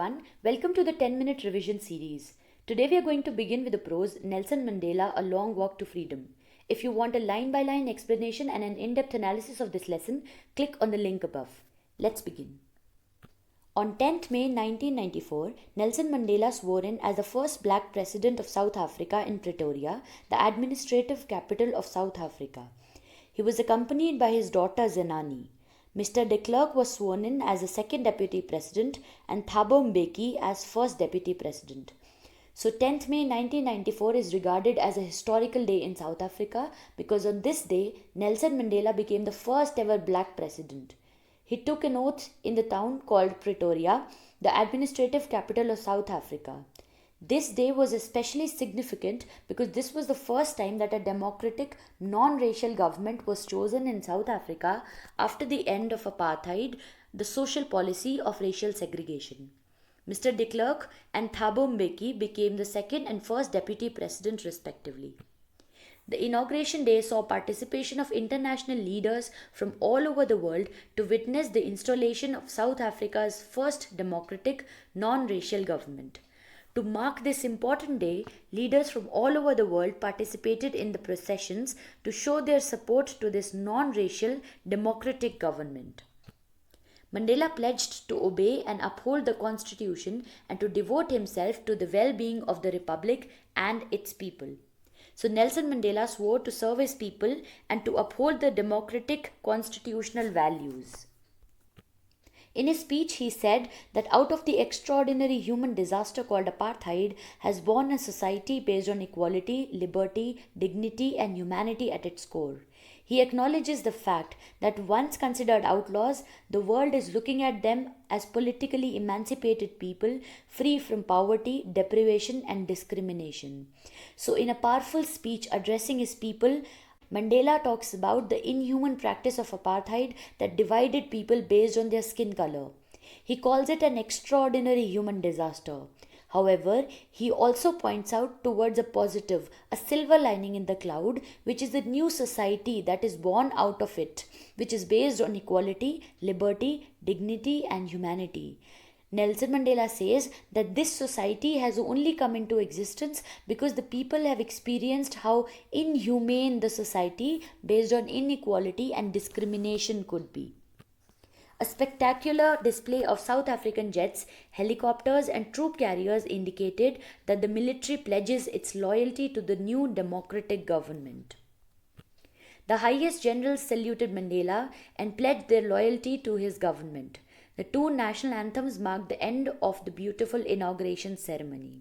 everyone, welcome to the 10-minute revision series. Today we are going to begin with the prose Nelson Mandela, A Long Walk to Freedom. If you want a line-by-line explanation and an in-depth analysis of this lesson, click on the link above. Let's begin. On 10th May 1994, Nelson Mandela swore in as the first black president of South Africa in Pretoria, the administrative capital of South Africa. He was accompanied by his daughter Zenani. Mr. de Klerk was sworn in as the second deputy president and Thabo Mbeki as first deputy president. So 10th May 1994 is regarded as a historical day in South Africa because on this day, Nelson Mandela became the first ever black president. He took an oath in the town called Pretoria, the administrative capital of South Africa. This day was especially significant because this was the first time that a democratic, non-racial government was chosen in South Africa after the end of apartheid, the social policy of racial segregation. Mr. de Klerk and Thabo Mbeki became the second and first deputy president respectively. The inauguration day saw participation of international leaders from all over the world to witness the installation of South Africa's first democratic, non-racial government. To mark this important day, leaders from all over the world participated in the processions to show their support to this non-racial democratic government. Mandela pledged to obey and uphold the constitution and to devote himself to the well-being of the republic and its people. So Nelson Mandela swore to serve his people and to uphold the democratic constitutional values. In his speech, he said that out of the extraordinary human disaster called apartheid has born a society based on equality, liberty, dignity, and humanity at its core. He acknowledges the fact that once considered outlaws, the world is looking at them as politically emancipated people free from poverty, deprivation, and discrimination. So, in a powerful speech addressing his people, Mandela talks about the inhuman practice of apartheid that divided people based on their skin color. He calls it an extraordinary human disaster. However, he also points out towards a positive, a silver lining in the cloud, which is the new society that is born out of it, which is based on equality, liberty, dignity, and humanity. Nelson Mandela says that this society has only come into existence because the people have experienced how inhumane the society based on inequality and discrimination could be. A spectacular display of South African jets, helicopters, and troop carriers indicated that the military pledges its loyalty to the new democratic government. The highest generals saluted Mandela and pledged their loyalty to his government. The two national anthems marked the end of the beautiful inauguration ceremony.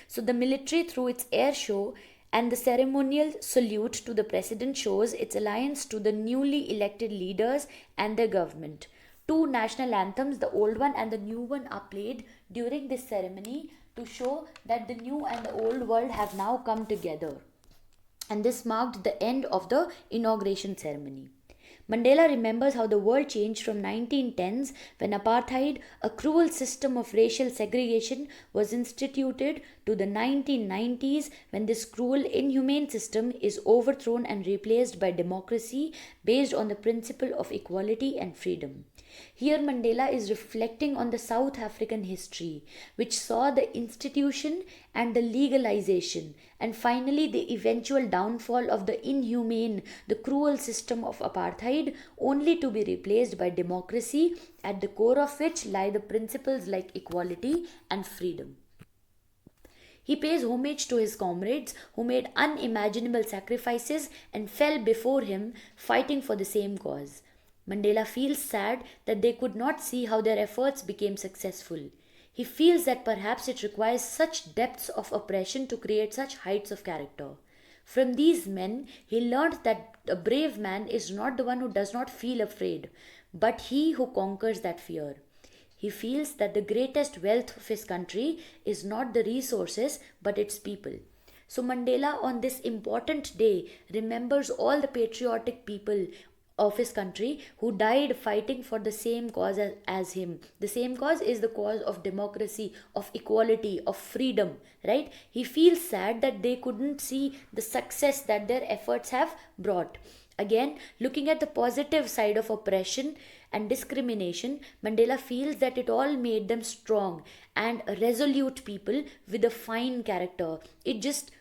So the military, through its air show and the ceremonial salute to the president, shows its alliance to the newly elected leaders and their government. Two national anthems, the old one and the new one, are played during this ceremony to show that the new and the old world have now come together. And this marked the end of the inauguration ceremony. Mandela remembers how the world changed from 1910s when apartheid, a cruel system of racial segregation, was instituted to the 1990s when this cruel, inhumane system is overthrown and replaced by democracy based on the principle of equality and freedom. Here Mandela is reflecting on the South African history, which saw the institution and the legalization and finally the eventual downfall of the inhumane, the cruel system of apartheid, only to be replaced by democracy, at the core of which lie the principles like equality and freedom. He pays homage to his comrades who made unimaginable sacrifices and fell before him fighting for the same cause. Mandela feels sad that they could not see how their efforts became successful. He feels that perhaps it requires such depths of oppression to create such heights of character. From these men, he learned that a brave man is not the one who does not feel afraid, but he who conquers that fear. He feels that the greatest wealth of his country is not the resources but its people. So Mandela on this important day remembers all the patriotic people of his country who died fighting for the same cause as him. The same cause is the cause of democracy, of equality, of freedom, right? He feels sad that they couldn't see the success that their efforts have brought. Again, looking at the positive side of oppression and discrimination, Mandela feels that it all made them strong and resolute people with a fine character. It just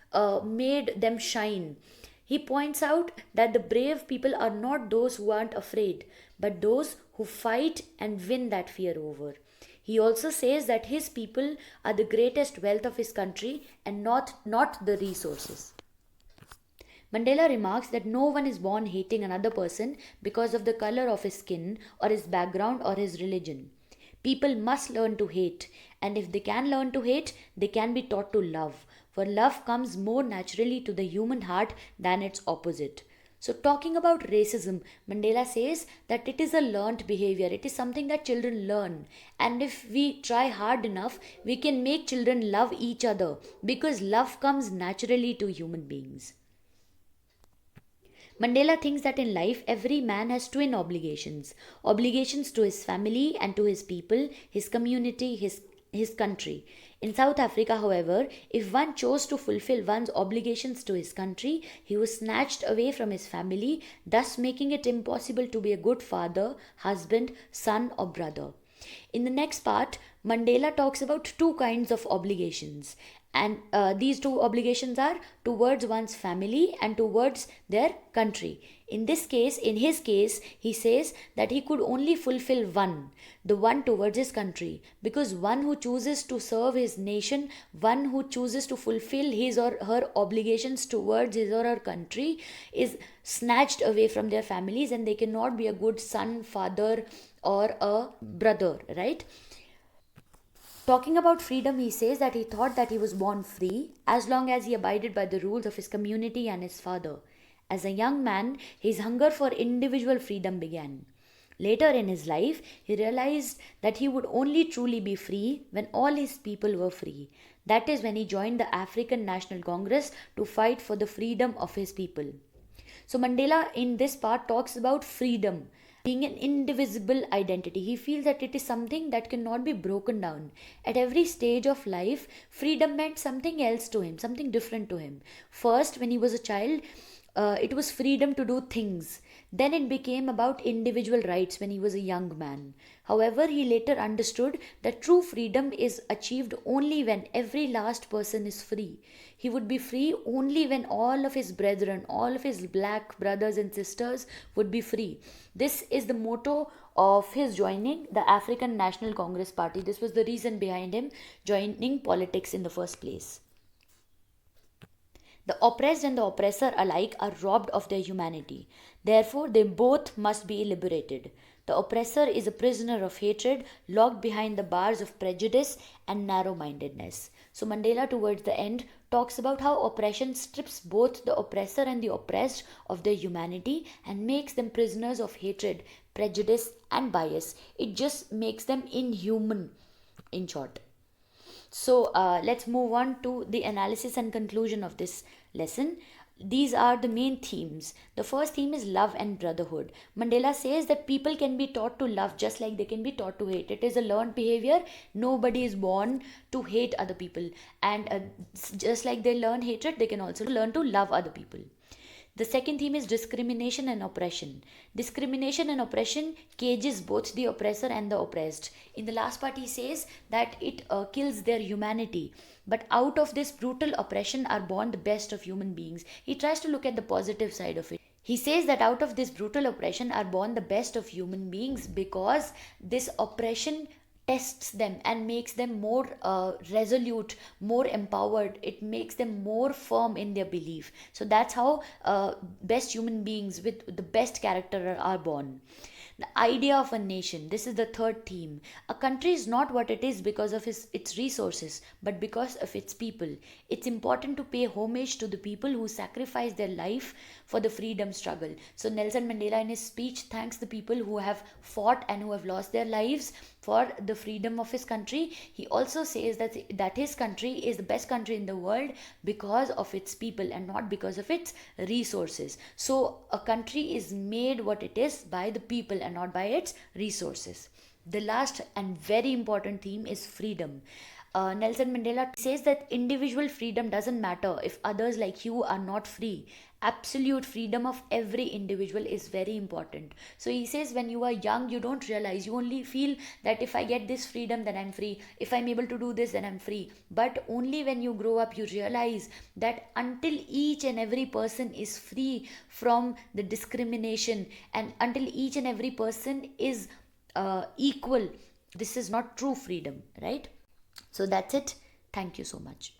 made them shine. He points out that the brave people are not those who aren't afraid, but those who fight and win that fear over. He also says that his people are the greatest wealth of his country and not the resources. Mandela remarks that no one is born hating another person because of the color of his skin or his background or his religion. People must learn to hate, and if they can learn to hate, they can be taught to love, for love comes more naturally to the human heart than its opposite. So, talking about racism, Mandela says that it is a learnt behavior, it is something that children learn, and if we try hard enough, we can make children love each other because love comes naturally to human beings. Mandela thinks that in life every man has twin obligations to his family and to his people, his community, his country. In South Africa, however, if one chose to fulfill one's obligations to his country, he was snatched away from his family, thus making it impossible to be a good father, husband, son, or brother. In the next part, Mandela talks about two kinds of obligations, and these two obligations are towards one's family and towards their country. In his case, he says that he could only fulfill one, the one towards his country, because one who chooses to serve his nation, one who chooses to fulfill his or her obligations towards his or her country, is snatched away from their families and they cannot be a good son, father, or a brother, right? Talking about freedom, he says that he thought that he was born free as long as he abided by the rules of his community and his father. As a young man, his hunger for individual freedom began. Later in his life, he realized that he would only truly be free when all his people were free. That is when he joined the African National Congress to fight for the freedom of his people. So Mandela in this part talks about freedom being an indivisible identity. He feels that it is something that cannot be broken down. At every stage of life, freedom meant something else to him, something different to him. First, when he was a child, it was freedom to do things. Then it became about individual rights when he was a young man. However, he later understood that true freedom is achieved only when every last person is free. He would be free only when all of his brethren, all of his black brothers and sisters would be free. This is the motto of his joining the African National Congress Party. This was the reason behind him joining politics in the first place. The oppressed and the oppressor alike are robbed of their humanity. Therefore, they both must be liberated. The oppressor is a prisoner of hatred, locked behind the bars of prejudice and narrow mindedness. So, Mandela, towards the end, talks about how oppression strips both the oppressor and the oppressed of their humanity and makes them prisoners of hatred, prejudice, and bias. It just makes them inhuman, in short. So let's move on to the analysis and conclusion of this lesson. These are the main themes. The first theme is love and brotherhood. Mandela says that people can be taught to love just like they can be taught to hate. It is a learned behavior. Nobody is born to hate other people. And just like they learn hatred, they can also learn to love other people. The second theme is discrimination and oppression. Discrimination and oppression cages both the oppressor and the oppressed. In the last part, he says that it kills their humanity. But out of this brutal oppression are born the best of human beings. He tries to look at the positive side of it. He says that out of this brutal oppression are born the best of human beings because this oppression tests them and makes them more resolute, more empowered. It makes them more firm in their belief. So that's how best human beings with the best character are born. The idea of a nation. This is the third theme. A country is not what it is because of its resources, but because of its people. It's important to pay homage to the people who sacrificed their life for the freedom struggle. So Nelson Mandela in his speech thanks the people who have fought and who have lost their lives for the freedom of his country. He also says that his country is the best country in the world because of its people and not because of its resources. So a country is made what it is by the people and not by its resources. The last and very important theme is freedom. Nelson Mandela says that individual freedom doesn't matter if others like you are not free. absolute freedom of every individual is very important. So he says, when you are young, you don't realize, you only feel that if I get this freedom, then I'm free, if I'm able to do this, then I'm free. But only when you grow up, you realize that until each and every person is free from the discrimination, and until each and every person is equal, this is not true freedom, right? So that's it. Thank you so much.